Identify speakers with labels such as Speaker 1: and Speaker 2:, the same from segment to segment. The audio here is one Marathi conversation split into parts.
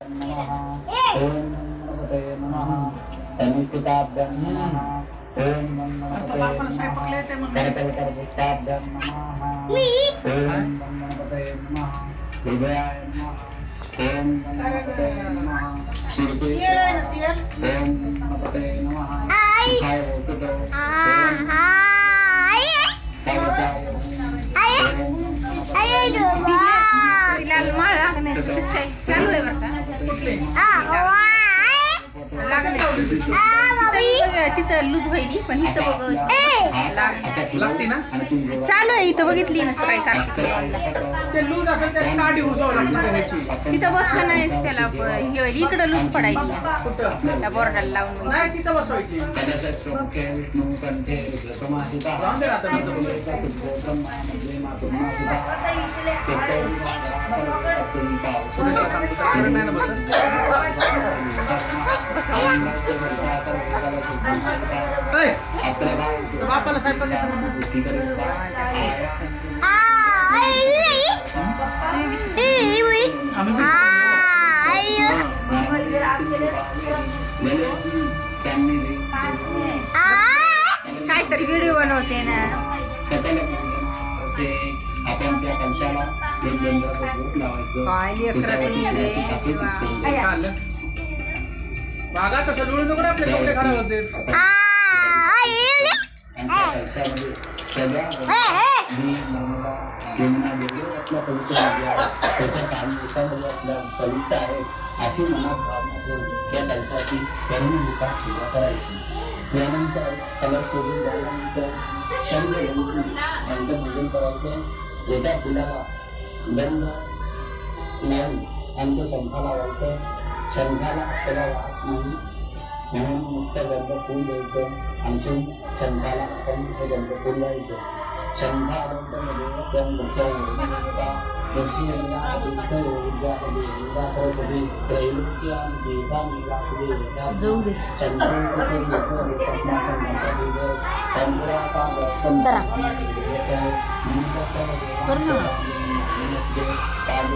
Speaker 1: नमः ओम नमस्ते नमः तनिताभ्यं नमः ओम नमस्ते करकलकरभुक्ताभ्यं नमः ओम नमस्ते नमः हृदयाय नमः ओम नमस्ते नमः शीर्षे ओम नमस्ते नमः सुखाय होतुतो
Speaker 2: लाल माळा चालू आहे बरं का तिथं लूज व्हायली पण इथं बघ
Speaker 3: लागते ना
Speaker 2: चालू आहे इथं बघितली ना काय
Speaker 3: ते लूज असेल त्याची नाडी घुसावं लागते ह्याची
Speaker 2: तिथं बसलं नाही त्याला हे व्हायली इकडं लूज पडायली त्या बोर्डाला लावून
Speaker 3: नाही तिथं बसवायची राहून दे ना आता सुरेशला सांगतो तर नाही ना बसत बापाला स्वयंपाक येतो
Speaker 2: काहीतरी व्हिडिओ बनवते ना
Speaker 1: आपण त्या कलशाला एक गंधाचं धूप लावायचं
Speaker 3: बागा तसं लुळू नको ना आपले कपडे खराब होते
Speaker 1: कलशामध्ये सगळ्या मी नर्मदा यमुना देवी आपल्या पवित्र त्याच्या काही दिवसामध्ये आपल्या पवित्र आहे अशी मनात भावना ठेवून त्या कलशाची करुणिका पूजा करायची त्यानंतर कलश करून झाल्यानंतर शंख यांचं पूजन करायचं एका फुलाला गंध लावून आणि तो शंखा लावायचं शंखाला त्याला वाहत नाही म्हणून मुक्त गंध फुल द्यायचं आमची शंखाला आपण ते गंध फुल द्यायचं शंखा आरोग्यामध्ये त्या मुक्त कृषी योजना आदित्य योजना योजना सरस्वती त्रैलोक्य आणि देवता नीला
Speaker 2: जाऊ दे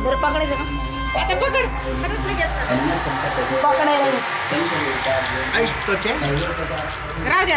Speaker 2: जर पकडायचं का आता पकड पकडायला राहू द्या